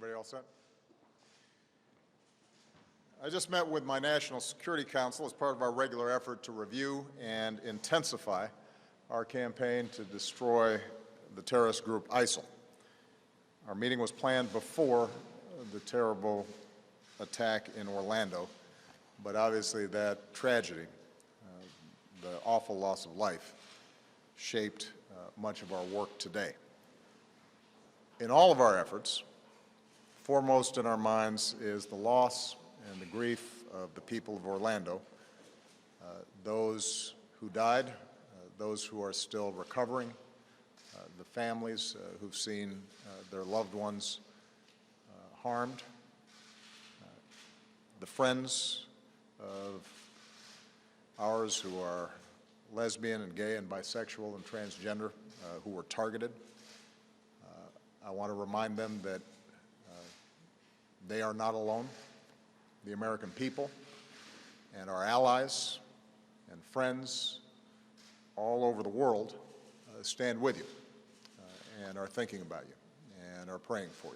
Everybody all set? I just met with my National Security Council as part of our regular effort to review and intensify our campaign to destroy the terrorist group ISIL. Our meeting was planned before the terrible attack in Orlando, but obviously that tragedy, the awful loss of life, shaped much of our work today. In all of our efforts, foremost in our minds is the loss and the grief of the people of Orlando, those who died, those who are still recovering, the families who've seen their loved ones harmed, the friends of ours who are lesbian and gay and bisexual and transgender who were targeted. I want to remind them that they are not alone. The American people and our allies and friends all over the world stand with you and are thinking about you and are praying for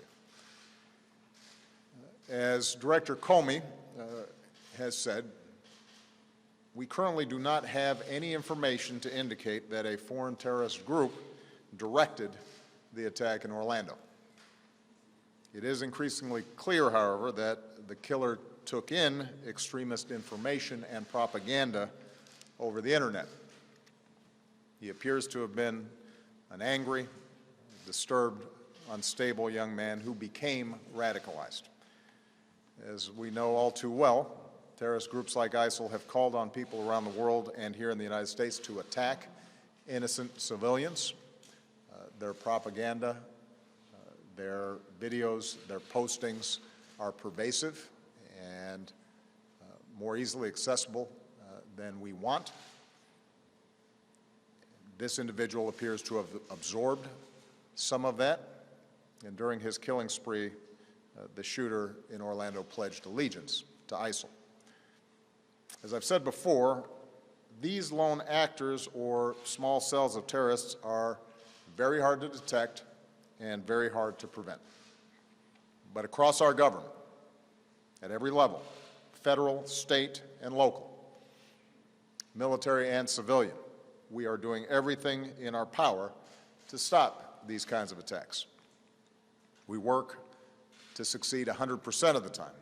you. As Director Comey has said, we currently do not have any information to indicate that a foreign terrorist group directed the attack in Orlando. It is increasingly clear, however, that the killer took in extremist information and propaganda over the internet. He appears to have been an angry, disturbed, unstable young man who became radicalized. As we know all too well, terrorist groups like ISIL have called on people around the world and here in the United States to attack innocent civilians. Their propaganda, their videos, their postings are pervasive and more easily accessible than we want. This individual appears to have absorbed some of that, and during his killing spree, the shooter in Orlando pledged allegiance to ISIL. As I've said before, these lone actors or small cells of terrorists are very hard to detect and very hard to prevent. But across our government, at every level, federal, state, and local, military and civilian, we are doing everything in our power to stop these kinds of attacks. We work to succeed 100% of the time.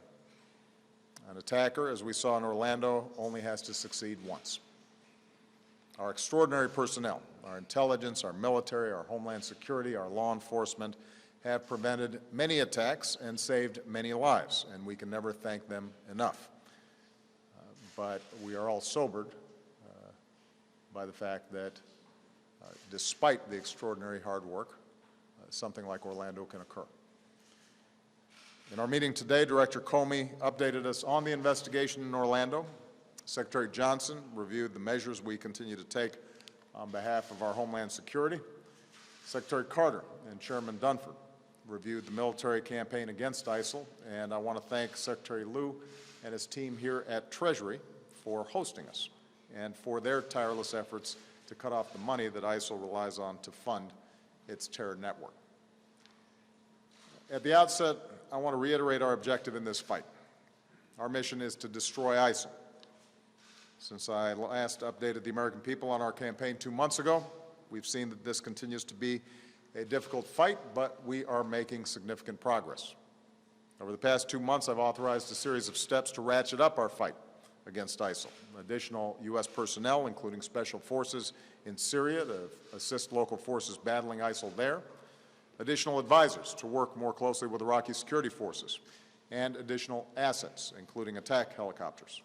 An attacker, as we saw in Orlando, only has to succeed once. Our extraordinary personnel, our intelligence, our military, our homeland security, our law enforcement have prevented many attacks and saved many lives, and we can never thank them enough. But we are all sobered by the fact that despite the extraordinary hard work, something like Orlando can occur. In our meeting today, Director Comey updated us on the investigation in Orlando. Secretary Johnson reviewed the measures we continue to take on behalf of our Homeland Security. Secretary Carter and Chairman Dunford reviewed the military campaign against ISIL, and I want to thank Secretary Lew and his team here at Treasury for hosting us and for their tireless efforts to cut off the money that ISIL relies on to fund its terror network. At the outset, I want to reiterate our objective in this fight. Our mission is to destroy ISIL. Since I last updated the American people on our campaign 2 months ago, we've seen that this continues to be a difficult fight, but we are making significant progress. Over the past 2 months, I've authorized a series of steps to ratchet up our fight against ISIL. Additional U.S. personnel, including special forces in Syria to assist local forces battling ISIL there, additional advisors to work more closely with Iraqi security forces, and additional assets, including attack helicopters,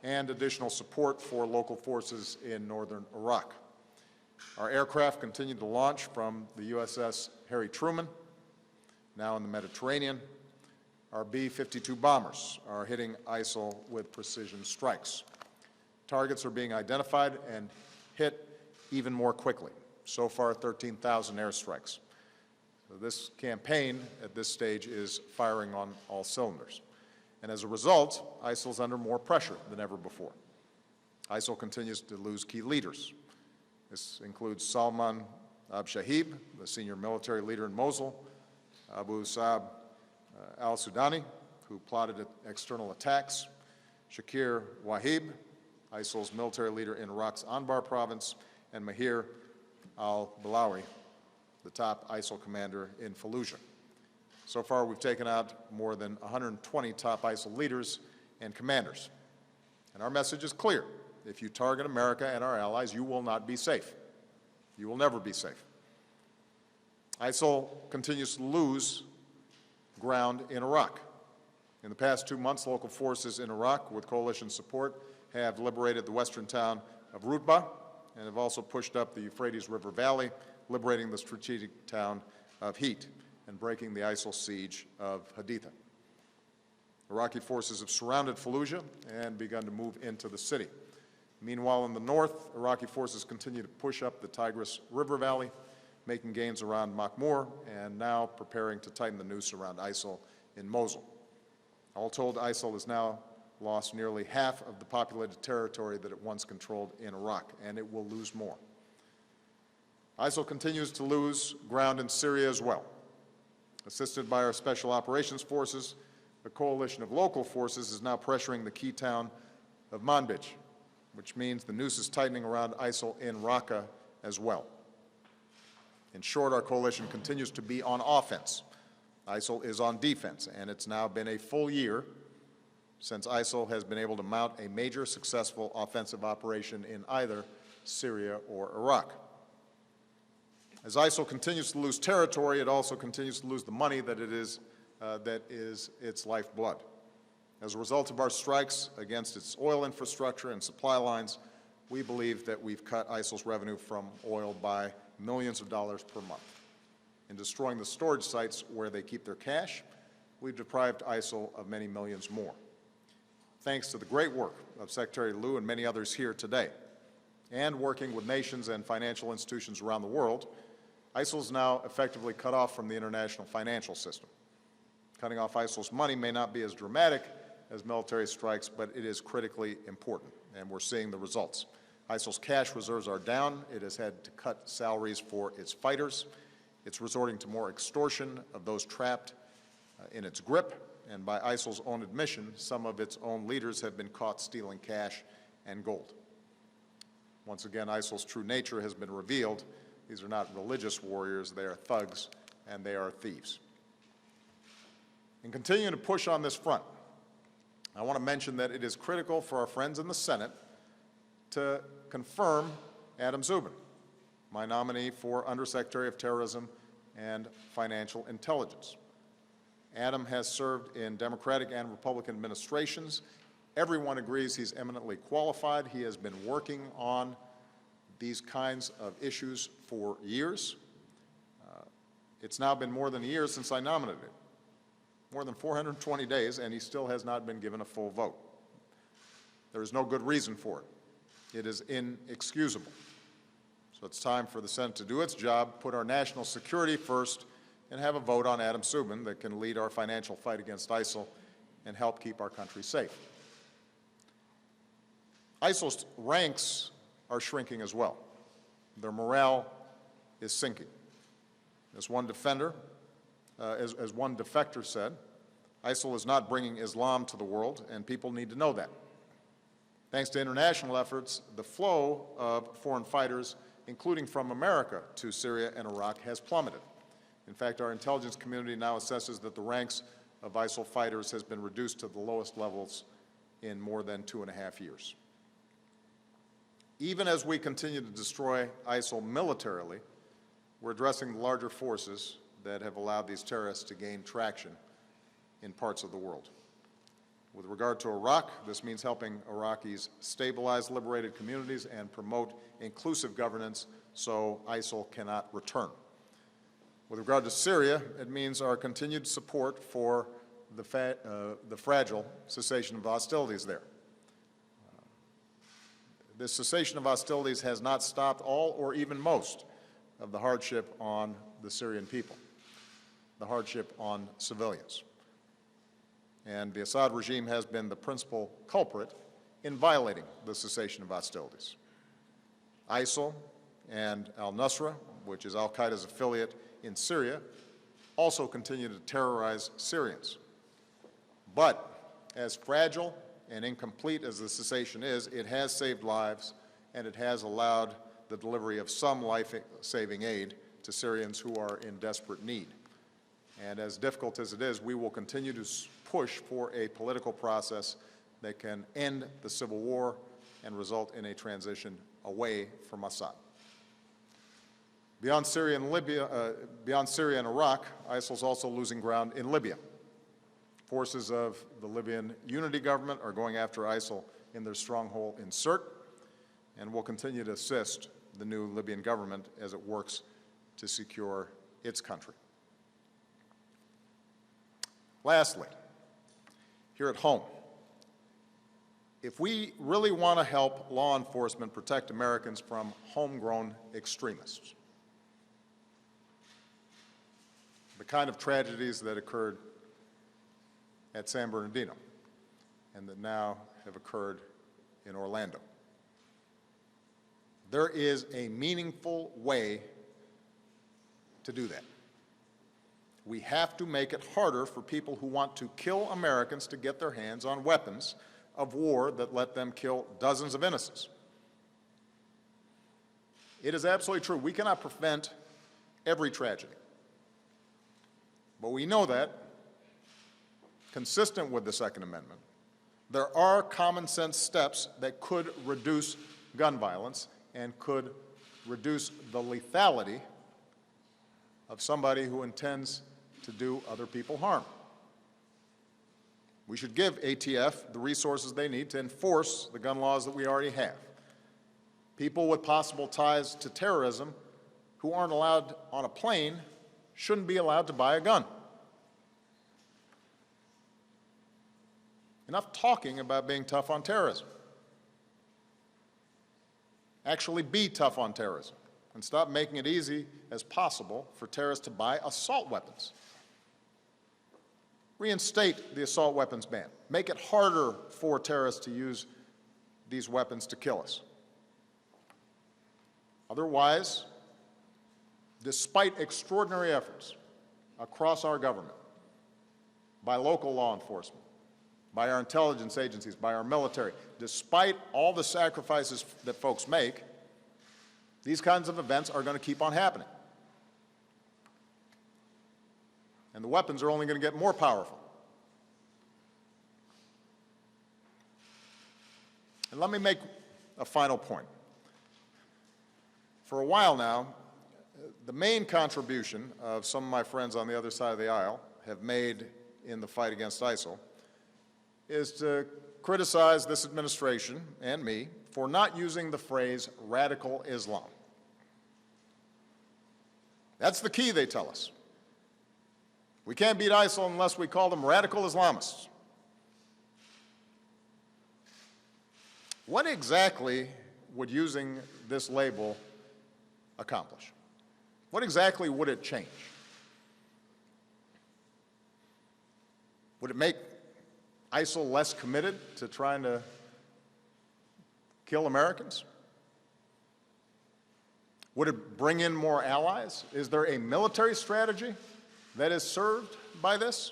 and additional support for local forces in northern Iraq. Our aircraft continue to launch from the USS Harry Truman, now in the Mediterranean. Our B-52 bombers are hitting ISIL with precision strikes. Targets are being identified and hit even more quickly. So far, 13,000 airstrikes. So this campaign at this stage is firing on all cylinders. And as a result, ISIL is under more pressure than ever before. ISIL continues to lose key leaders. This includes Salman Abshahib, the senior military leader in Mosul, Abu Saab al-Sudani, who plotted external attacks, Shakir Wahib, ISIL's military leader in Iraq's Anbar province, and Mahir al-Balawi, the top ISIL commander in Fallujah. So far, we've taken out more than 120 top ISIL leaders and commanders. And our message is clear. If you target America and our allies, you will not be safe. You will never be safe. ISIL continues to lose ground in Iraq. In the past 2 months, local forces in Iraq, with coalition support, have liberated the western town of Rutba and have also pushed up the Euphrates River Valley, liberating the strategic town of Heat and breaking the ISIL siege of Haditha. Iraqi forces have surrounded Fallujah and begun to move into the city. Meanwhile, in the north, Iraqi forces continue to push up the Tigris River Valley, making gains around Makhmur, and now preparing to tighten the noose around ISIL in Mosul. All told, ISIL has now lost nearly half of the populated territory that it once controlled in Iraq, and it will lose more. ISIL continues to lose ground in Syria as well. Assisted by our Special Operations Forces, a coalition of local forces is now pressuring the key town of Manbij, which means the noose is tightening around ISIL in Raqqa as well. In short, our coalition continues to be on offense. ISIL is on defense, and it's now been a full year since ISIL has been able to mount a major successful offensive operation in either Syria or Iraq. As ISIL continues to lose territory, it also continues to lose the money that is its lifeblood. As a result of our strikes against its oil infrastructure and supply lines, we believe that we've cut ISIL's revenue from oil by millions of dollars per month. In destroying the storage sites where they keep their cash, we've deprived ISIL of many millions more. Thanks to the great work of Secretary Liu and many others here today, and working with nations and financial institutions around the world, ISIL is now effectively cut off from the international financial system. Cutting off ISIL's money may not be as dramatic as military strikes, but it is critically important, and we're seeing the results. ISIL's cash reserves are down. It has had to cut salaries for its fighters. It's resorting to more extortion of those trapped in its grip, and by ISIL's own admission, some of its own leaders have been caught stealing cash and gold. Once again, ISIL's true nature has been revealed. These are not religious warriors. They are thugs, and they are thieves. In continuing to push on this front, I want to mention that it is critical for our friends in the Senate to confirm Adam Zubin, my nominee for Undersecretary of Terrorism and Financial Intelligence. Adam has served in Democratic and Republican administrations. Everyone agrees he's eminently qualified. He has been working on these kinds of issues for years. It's now been more than a year since I nominated him, more than 420 days, and he still has not been given a full vote. There is no good reason for it. It is inexcusable. So it's time for the Senate to do its job, put our national security first, and have a vote on Adam Zubin that can lead our financial fight against ISIL and help keep our country safe. ISIL's ranks are shrinking as well. Their morale is sinking. As one defector said, ISIL is not bringing Islam to the world, and people need to know that. Thanks to international efforts, the flow of foreign fighters, including from America to Syria and Iraq, has plummeted. In fact, our intelligence community now assesses that the ranks of ISIL fighters has been reduced to the lowest levels in more than 2.5 years. Even as we continue to destroy ISIL militarily, we're addressing the larger forces that have allowed these terrorists to gain traction in parts of the world. With regard to Iraq, this means helping Iraqis stabilize liberated communities and promote inclusive governance so ISIL cannot return. With regard to Syria, it means our continued support for the fragile cessation of hostilities there. This cessation of hostilities has not stopped all or even most of the hardship on the Syrian people, the hardship on civilians. And the Assad regime has been the principal culprit in violating the cessation of hostilities. ISIL and al-Nusra, which is al-Qaeda's affiliate in Syria, also continue to terrorize Syrians. But as fragile and incomplete as the cessation is, it has saved lives, and it has allowed the delivery of some life-saving aid to Syrians who are in desperate need. And as difficult as it is, we will continue to push for a political process that can end the civil war and result in a transition away from Assad. Beyond Syria and Iraq, ISIL is also losing ground in Libya. Forces of the Libyan unity government are going after ISIL in their stronghold in Sirte, and will continue to assist the new Libyan government as it works to secure its country. Lastly, here at home, if we really want to help law enforcement protect Americans from homegrown extremists, the kind of tragedies that occurred at San Bernardino and that now have occurred in Orlando, there is a meaningful way to do that. We have to make it harder for people who want to kill Americans to get their hands on weapons of war that let them kill dozens of innocents. It is absolutely true. We cannot prevent every tragedy. But we know that, consistent with the Second Amendment, there are common sense steps that could reduce gun violence and could reduce the lethality of somebody who intends to do other people harm. We should give ATF the resources they need to enforce the gun laws that we already have. People with possible ties to terrorism who aren't allowed on a plane shouldn't be allowed to buy a gun. Enough talking about being tough on terrorism. Actually be tough on terrorism, and stop making it easy as possible for terrorists to buy assault weapons. Reinstate the assault weapons ban. Make it harder for terrorists to use these weapons to kill us. Otherwise, despite extraordinary efforts across our government, by local law enforcement, by our intelligence agencies, by our military, despite all the sacrifices that folks make, these kinds of events are going to keep on happening. And the weapons are only going to get more powerful. And let me make a final point. For a while now, the main contribution of some of my friends on the other side of the aisle have made in the fight against ISIL is to criticize this administration and me for not using the phrase radical Islam. That's the key, they tell us. We can't beat ISIL unless we call them radical Islamists. What exactly would using this label accomplish? What exactly would it change? Would it make ISIL less committed to trying to kill Americans? Would it bring in more allies? Is there a military strategy that is served by this?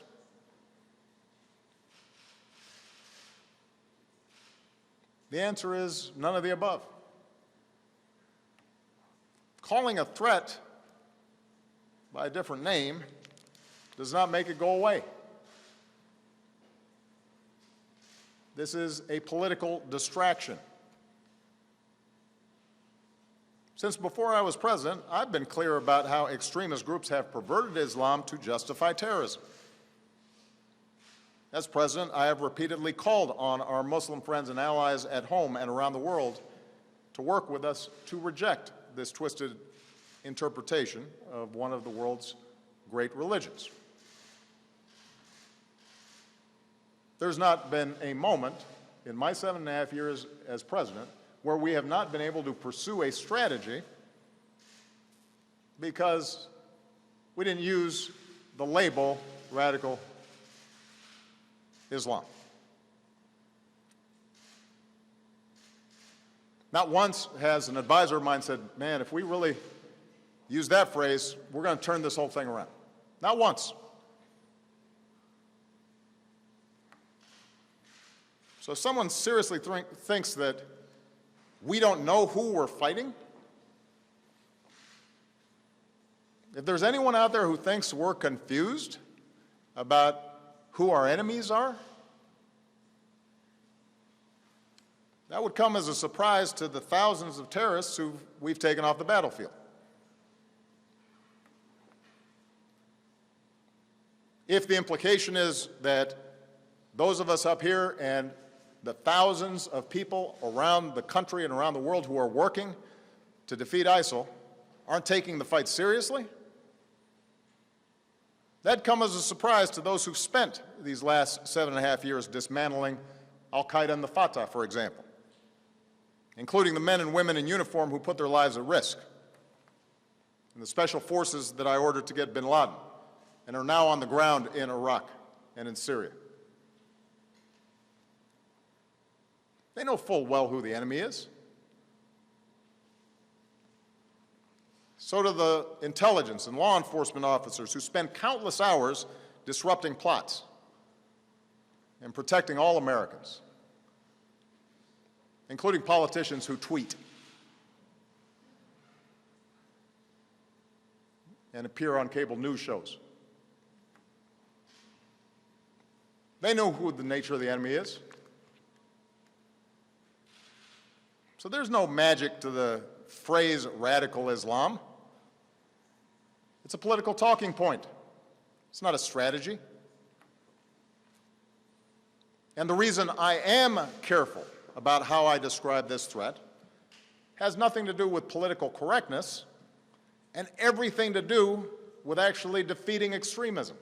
The answer is none of the above. Calling a threat by a different name does not make it go away. This is a political distraction. Since before I was president, I've been clear about how extremist groups have perverted Islam to justify terrorism. As president, I have repeatedly called on our Muslim friends and allies at home and around the world to work with us to reject this twisted interpretation of one of the world's great religions. There's not been a moment in my 7.5 years as president where we have not been able to pursue a strategy because we didn't use the label radical Islam. Not once has an advisor of mine said, man, if we really use that phrase, we're going to turn this whole thing around. Not once. So if someone seriously thinks that we don't know who we're fighting, if there's anyone out there who thinks we're confused about who our enemies are, that would come as a surprise to the thousands of terrorists who we've taken off the battlefield. If the implication is that those of us up here and the thousands of people around the country and around the world who are working to defeat ISIL aren't taking the fight seriously, that'd come as a surprise to those who've spent these last 7.5 years dismantling al-Qaeda and the Fatah, for example, including the men and women in uniform who put their lives at risk, and the special forces that I ordered to get bin Laden and are now on the ground in Iraq and in Syria. They know full well who the enemy is. So do the intelligence and law enforcement officers who spend countless hours disrupting plots and protecting all Americans, including politicians who tweet and appear on cable news shows. They know who the nature of the enemy is. So there's no magic to the phrase radical Islam. It's a political talking point. It's not a strategy. And the reason I am careful about how I describe this threat has nothing to do with political correctness and everything to do with actually defeating extremism.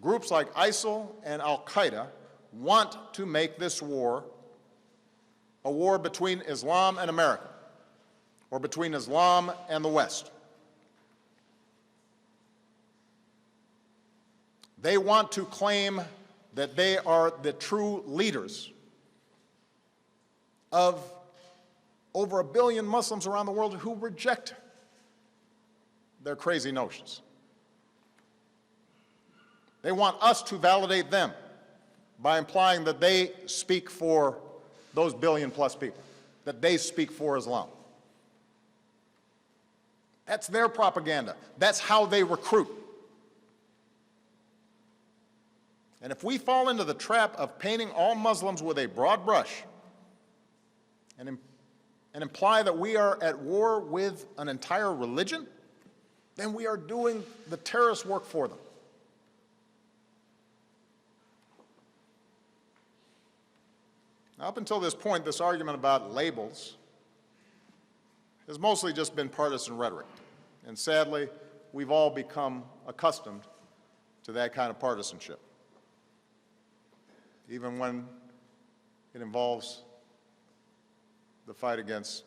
Groups like ISIL and al-Qaeda want to make this war a war between Islam and America, or between Islam and the West. They want to claim that they are the true leaders of over 1 billion Muslims around the world who reject their crazy notions. They want us to validate them by implying that they speak for those 1 billion+ people, that they speak for Islam. That's their propaganda. That's how they recruit. And if we fall into the trap of painting all Muslims with a broad brush and imply that we are at war with an entire religion, then we are doing the terrorist work for them. Now, up until this point, this argument about labels has mostly just been partisan rhetoric. And sadly, we've all become accustomed to that kind of partisanship, even when it involves the fight against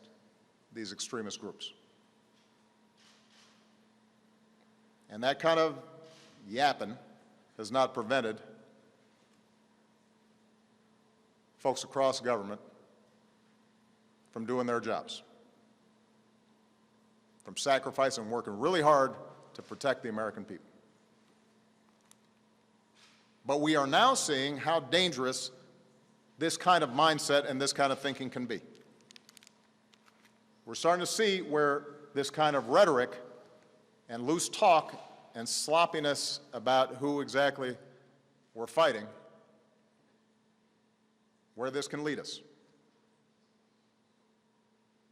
these extremist groups. And that kind of yapping has not prevented folks across government from doing their jobs, from sacrificing and working really hard to protect the American people. But we are now seeing how dangerous this kind of mindset and this kind of thinking can be. We're starting to see where this kind of rhetoric and loose talk and sloppiness about who exactly we're fighting, where this can lead us.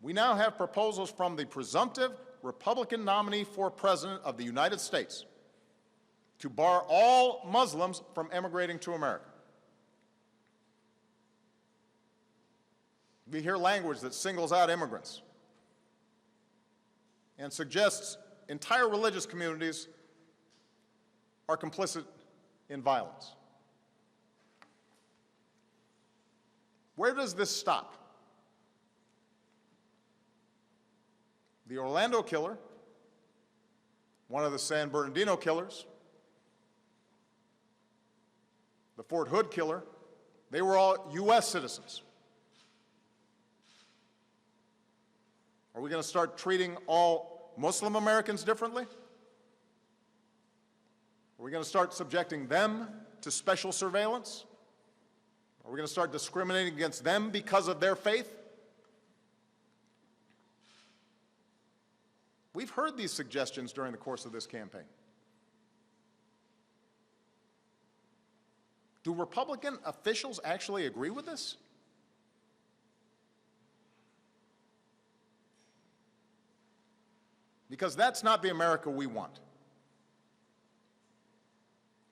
We now have proposals from the presumptive Republican nominee for President of the United States to bar all Muslims from emigrating to America. We hear language that singles out immigrants and suggests entire religious communities are complicit in violence. Where does this stop? The Orlando killer, one of the San Bernardino killers, the Fort Hood killer, they were all U.S. citizens. Are we going to start treating all Muslim Americans differently? Are we going to start subjecting them to special surveillance? Are we going to start discriminating against them because of their faith? We've heard these suggestions during the course of this campaign. Do Republican officials actually agree with this? Because that's not the America we want.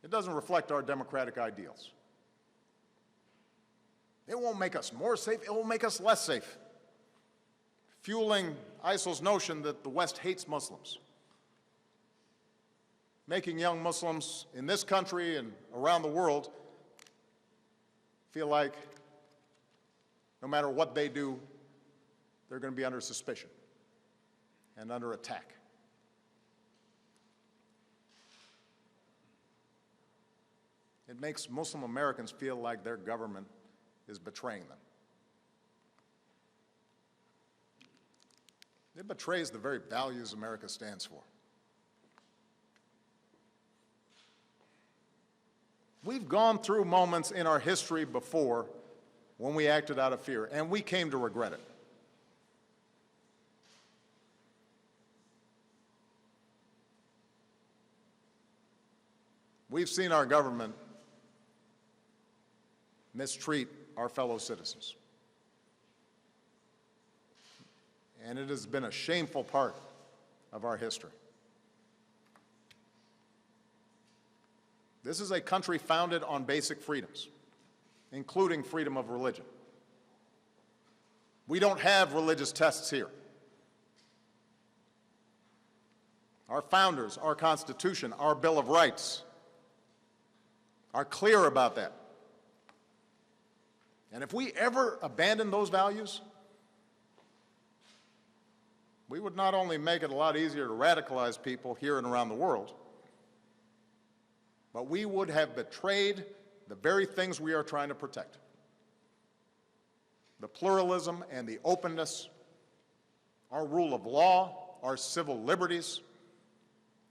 It doesn't reflect our democratic ideals. It won't make us more safe, it will make us less safe, fueling ISIL's notion that the West hates Muslims, making young Muslims in this country and around the world feel like no matter what they do, they're going to be under suspicion and under attack. It makes Muslim Americans feel like their government is betraying them. It betrays the very values America stands for. We've gone through moments in our history before when we acted out of fear, and we came to regret it. We've seen our government mistreat our fellow citizens. And it has been a shameful part of our history. This is a country founded on basic freedoms, including freedom of religion. We don't have religious tests here. Our founders, our Constitution, our Bill of Rights are clear about that. And if we ever abandon those values, we would not only make it a lot easier to radicalize people here and around the world, but we would have betrayed the very things we are trying to protect. The pluralism and the openness, our rule of law, our civil liberties,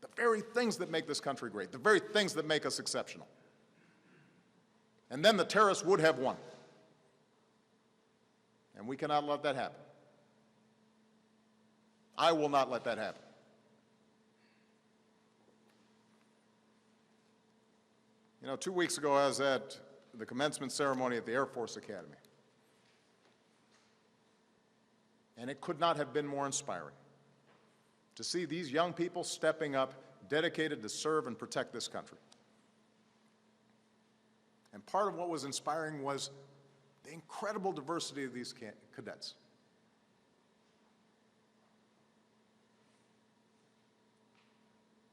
the very things that make this country great, the very things that make us exceptional. And then the terrorists would have won. And we cannot let that happen. I will not let that happen. You know, 2 weeks ago I was at the commencement ceremony at the Air Force Academy. And it could not have been more inspiring to see these young people stepping up, dedicated to serve and protect this country. And part of what was inspiring was the incredible diversity of these cadets.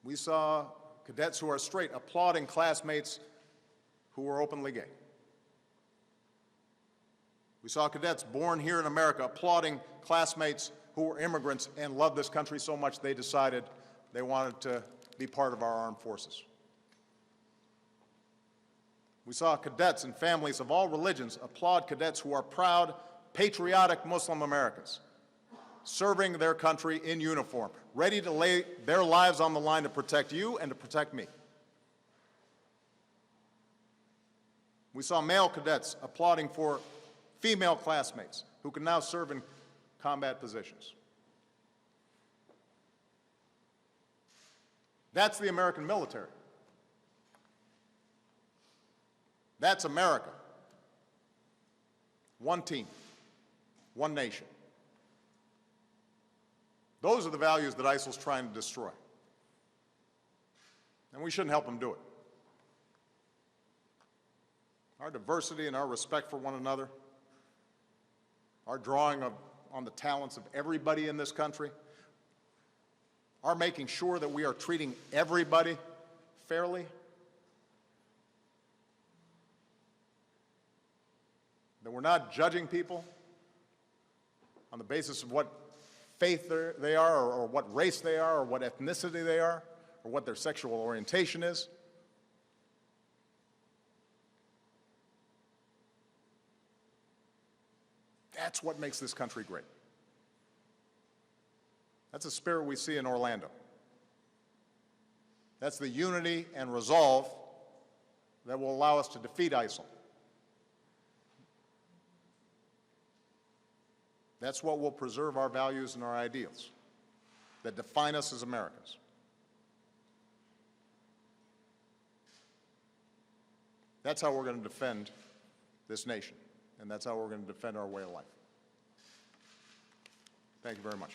We saw cadets who are straight applauding classmates who were openly gay. We saw cadets born here in America applauding classmates who were immigrants and loved this country so much they decided they wanted to be part of our armed forces. We saw cadets and families of all religions applaud cadets who are proud, patriotic Muslim Americans, serving their country in uniform, ready to lay their lives on the line to protect you and to protect me. We saw male cadets applauding for female classmates who can now serve in combat positions. That's the American military. That's America. One team, one nation. Those are the values that ISIL's trying to destroy. And we shouldn't help them do it. Our diversity and our respect for one another, our drawing on the talents of everybody in this country, our making sure that we are treating everybody fairly, that we're not judging people on the basis of what faith they are, or what race they are, or what ethnicity they are, or what their sexual orientation is. That's what makes this country great. That's the spirit we see in Orlando. That's the unity and resolve that will allow us to defeat ISIL. That's what will preserve our values and our ideals that define us as Americans. That's how we're going to defend this nation, and that's how we're going to defend our way of life. Thank you very much.